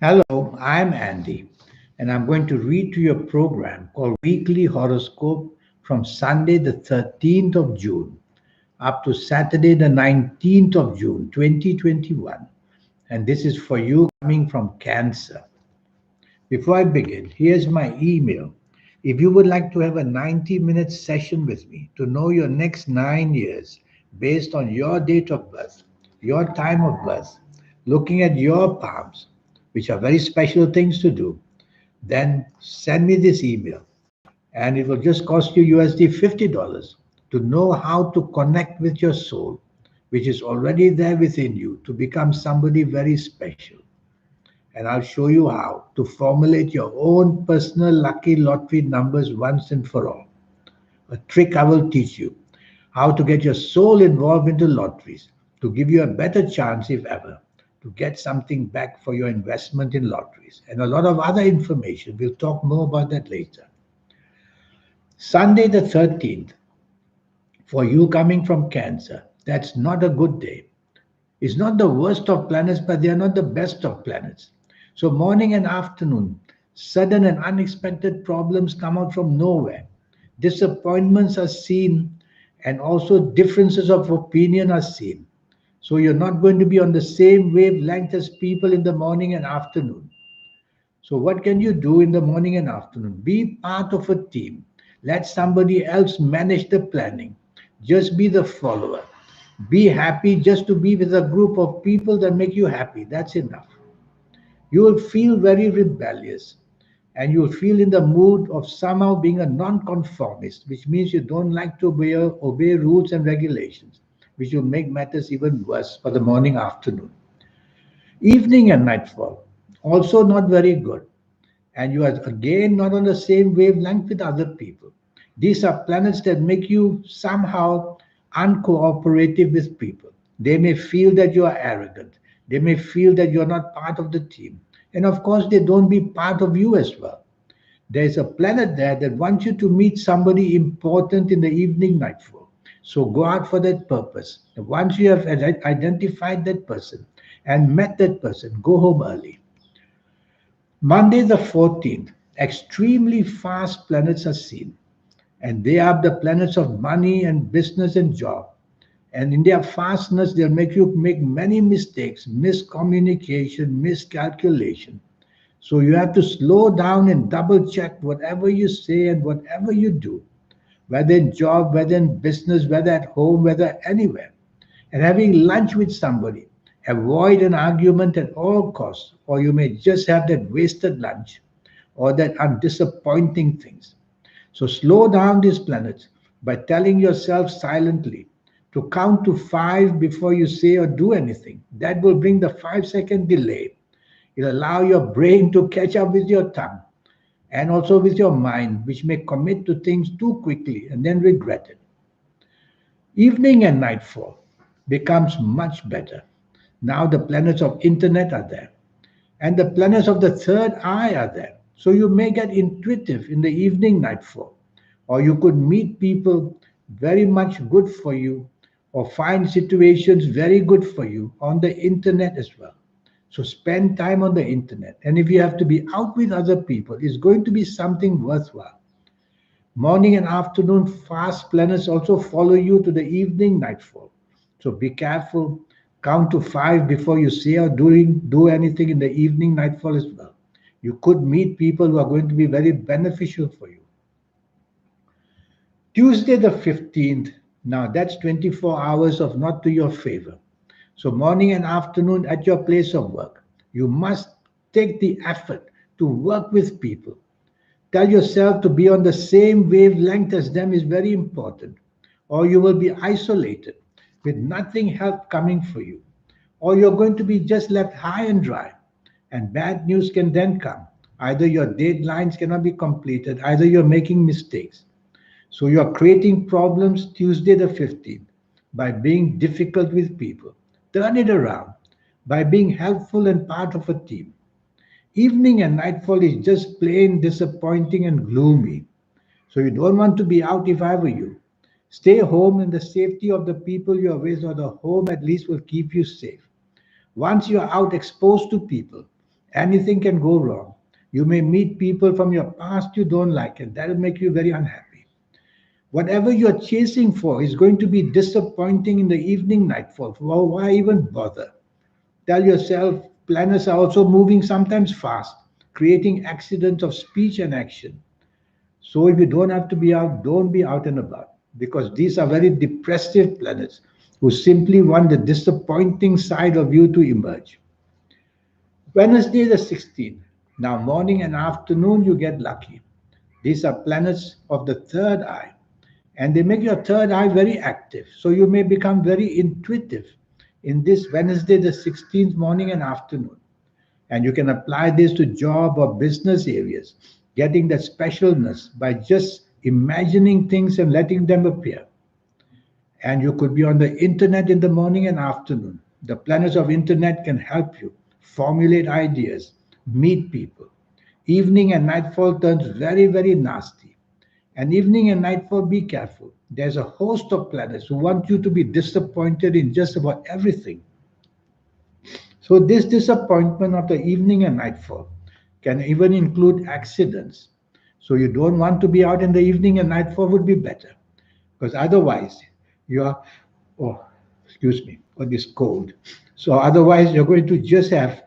Hello, I'm Andy, and I'm going to read to you a program called Weekly Horoscope from Sunday, the 13th of June, up to Saturday, the 19th of June, 2021. And this is for you coming from Cancer. Before I begin, here's my email. If you would like to have a 90-minute session with me to know your next 9 years based on your date of birth, your time of birth, looking at your palms, which are very special things to do, then send me this email and it will just cost you USD $50 to know how to connect with your soul, which is already there within you, to become somebody very special. And I'll show you how to formulate your own personal lucky lottery numbers once and for all. A trick I will teach you how to get your soul involved into lotteries to give you a better chance, if ever, to get something back for your investment in lotteries, and a lot of other information. We'll talk more about that later. Sunday the 13th, for you coming from Cancer, that's not a good day. It's not the worst of planets, but they are not the best of planets. So, morning and afternoon, sudden and unexpected problems come out from nowhere. Disappointments are seen, and also differences of opinion are seen. So, you're not going to be on the same wavelength as people in the morning and afternoon. So, what can you do in the morning and afternoon? Be part of a team. Let somebody else manage the planning. Just be the follower. Be happy just to be with a group of people that make you happy. That's enough. You will feel very rebellious and you will feel in the mood of somehow being a nonconformist, which means you don't like to obey rules and regulations, which will make matters even worse for the morning afternoon. Evening and nightfall, also not very good. And you are again not on the same wavelength with other people. These are planets that make you somehow uncooperative with people. They may feel that you are arrogant. They may feel that you're not part of the team. And of course, they don't be part of you as well. There's a planet there that wants you to meet somebody important in the evening nightfall. So go out for that purpose. And once you have identified that person and met that person, go home early. Monday the 14th, extremely fast planets are seen, and they are the planets of money and business and job. And in their fastness, they'll make you make many mistakes, miscommunication, miscalculation. So you have to slow down and double check whatever you say and whatever you do, whether in job, whether in business, whether at home, whether anywhere. And having lunch with somebody, avoid an argument at all costs, or you may just have that wasted lunch or that undisappointing things. So slow down these planets by telling yourself silently to count to five before you say or do anything. That will bring the 5 second delay. It'll allow your brain to catch up with your tongue and also with your mind, which may commit to things too quickly and then regret it. Evening and nightfall becomes much better. Now the planets of internet are there, and the planets of the third eye are there. So you may get intuitive in the evening nightfall, or you could meet people very much good for you, or find situations very good for you on the internet as well. So spend time on the internet. And if you have to be out with other people, it's going to be something worthwhile. Morning and afternoon fast planets also follow you to the evening nightfall. So be careful. Count to five before you say or do anything in the evening nightfall as well. You could meet people who are going to be very beneficial for you. Tuesday the 15th, now that's 24 hours of not to your favor. So morning and afternoon at your place of work, you must take the effort to work with people. Tell yourself to be on the same wavelength as them is very important, or you will be isolated with nothing help coming for you, or you're going to be just left high and dry. And bad news can then come. Either your deadlines cannot be completed, either you're making mistakes. So you're creating problems Tuesday the 15th by being difficult with people. Turn it around by being helpful and part of a team. Evening and nightfall is just plain disappointing and gloomy. So you don't want to be out if I were you. Stay home in the safety of the people you're with, or the home at least will keep you safe. Once you're out exposed to people Anything can go wrong. You may meet people from your past you don't like, and that will make you very unhappy. Whatever you're chasing for is going to be disappointing in the evening nightfall. Well, why even bother? Tell yourself planners are also moving sometimes fast, creating accidents of speech and action. So if you don't have to be out, don't be out and about because these are very depressive planets who simply want the disappointing side of you to emerge. Wednesday the 16th. Now, morning and afternoon, you get lucky. These are planets of the third eye, and they make your third eye very active. So you may become very intuitive in this Wednesday the 16th morning and afternoon. And you can apply this to job or business areas, getting that specialness by just imagining things and letting them appear. And you could be on the internet in the morning and afternoon. The planets of internet can help you formulate ideas, meet people. Evening and nightfall turns very, very nasty. And evening and nightfall, be careful. There's a host of planets who want you to be disappointed in just about everything. So, this disappointment of the evening and nightfall can even include accidents. So, you don't want to be out in the evening and nightfall would be better because otherwise you are, oh, excuse me, for this cold. So, otherwise, you're going to just have,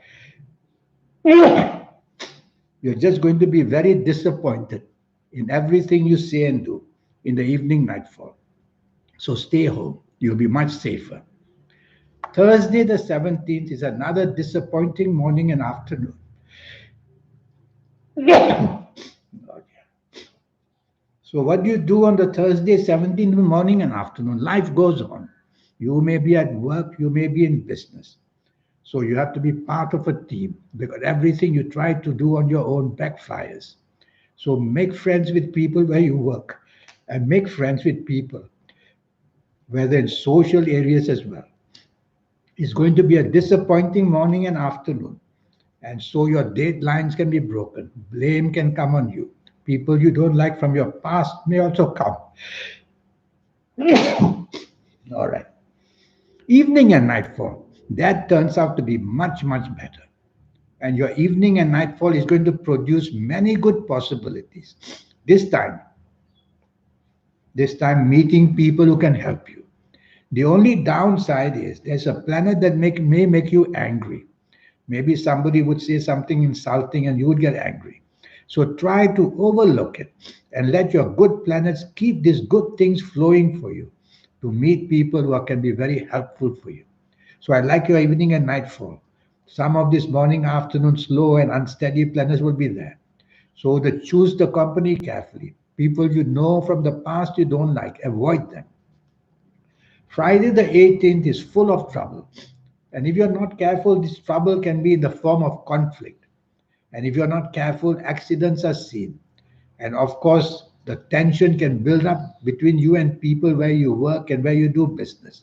you're just going to be very disappointed in everything you say and do in the evening nightfall. So, stay home, you'll be much safer. Thursday, the 17th, is another disappointing morning and afternoon. So, what do you do on the Thursday, 17th morning and afternoon? Life goes on. You may be at work, you may be in business. So, you have to be part of a team because everything you try to do on your own backfires. So, make friends with people where you work and make friends with people, whether in social areas as well. It's going to be a disappointing morning and afternoon. And so your deadlines can be broken. Blame can come on you. People you don't like from your past may also come. All right. Evening and nightfall. That turns out to be much, much better. And your evening and nightfall is going to produce many good possibilities. This time, this time meeting people who can help you. The only downside is there's a planet that may make you angry. Maybe somebody would say something insulting and you would get angry. So try to overlook it and let your good planets keep these good things flowing for you to meet people who can be very helpful for you. So I like your evening and nightfall. Some of this morning, afternoon, slow and unsteady planets will be there. So choose the company carefully. People you know from the past you don't like, avoid them. Friday the 18th is full of trouble. And if you're not careful, this trouble can be in the form of conflict. And if you're not careful, accidents are seen. And of course, the tension can build up between you and people where you work and where you do business.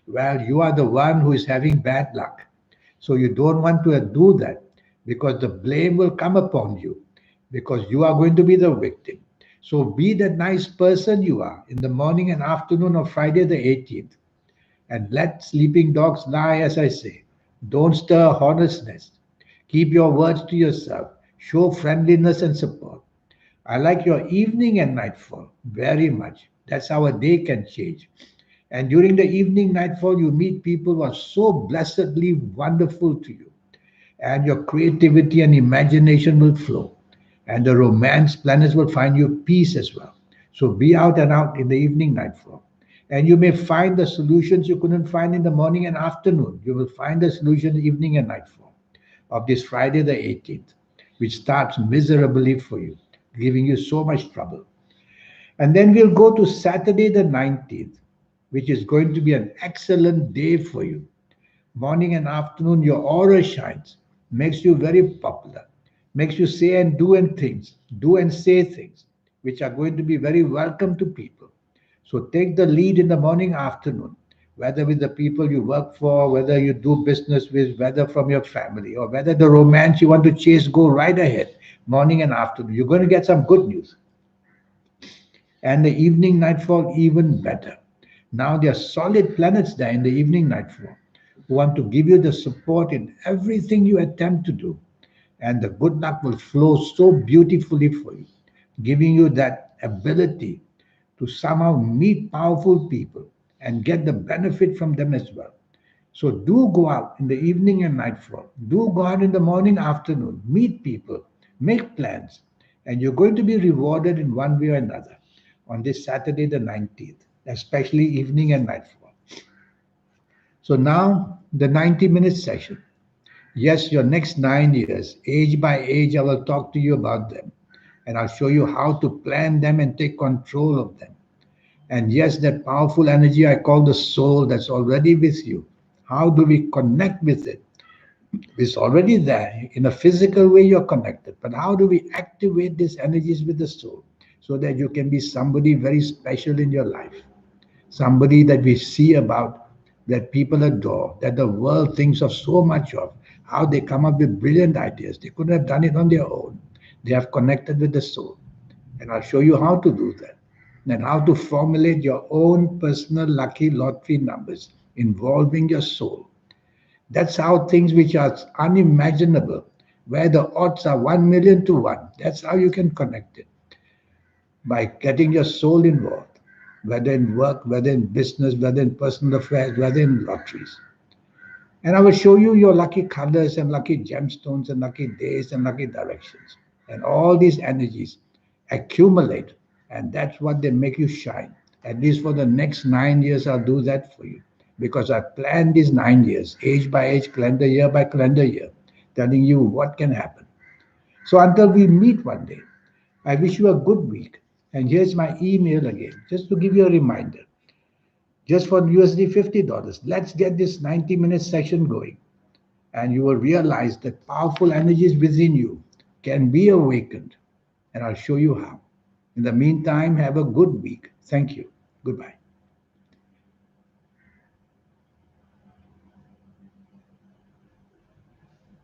Well, you are the one who is having bad luck. So you don't want to do that because the blame will come upon you because you are going to be the victim. So be the nice person you are in the morning and afternoon of Friday the 18th and let sleeping dogs lie, as I say. Don't stir a hornet's nest. Keep your words to yourself. Show friendliness and support. I like your evening and nightfall very much. That's how a day can change. And during the evening nightfall, you meet people who are so blessedly wonderful to you. And your creativity and imagination will flow. And the romance planets will find you peace as well. So be out and out in the evening nightfall. And you may find the solutions you couldn't find in the morning and afternoon. You will find the solution evening and nightfall of this Friday the 18th, which starts miserably for you, giving you so much trouble. And then we'll go to Saturday the 19th, which is going to be an excellent day for you. Morning and afternoon, your aura shines, makes you very popular, makes you say and do and say things, which are going to be very welcome to people. So take the lead in the morning, afternoon, whether with the people you work for, whether you do business with, whether from your family, or whether the romance you want to chase, go right ahead, morning and afternoon. You're going to get some good news. And the evening nightfall, even better. Now there are solid planets there in the evening nightfall who want to give you the support in everything you attempt to do. and the good luck will flow so beautifully for you, giving you that ability to somehow meet powerful people and get the benefit from them as well. So do go out in the evening and nightfall. Do go out in the morning, afternoon, meet people, make plans, and you're going to be rewarded in one way or another on this Saturday, the 19th, especially evening and nightfall. So now the 90-minute session. Yes, your next 9 years, age by age, I will talk to you about them. And I'll show you how to plan them and take control of them. And yes, that powerful energy I call the soul that's already with you. How do we connect with it? It's already there. In a physical way, you're connected. But how do we activate these energies with the soul so that you can be somebody very special in your life? Somebody that we see about, that people adore, that the world thinks of so much of, how they come up with brilliant ideas. They couldn't have done it on their own. They have connected with the soul. And I'll show you how to do that and how to formulate your own personal lucky lottery numbers involving your soul. That's how things which are unimaginable, where the odds are 1 million to 1, that's how you can connect it by getting your soul involved, whether in work, whether in business, whether in personal affairs, whether in lotteries. And I will show you your lucky colors and lucky gemstones and lucky days and lucky directions. And all these energies accumulate, and that's what they make you shine. At least for the next 9 years, I'll do that for you because I planned these 9 years, age by age, calendar year by calendar year, telling you what can happen. So until we meet one day, I wish you a good week. And here's my email again, just to give you a reminder. Just for USD $50, let's get this 90-minute session going. And you will realize that powerful energies within you can be awakened. And I'll show you how. In the meantime, have a good week. Thank you. Goodbye.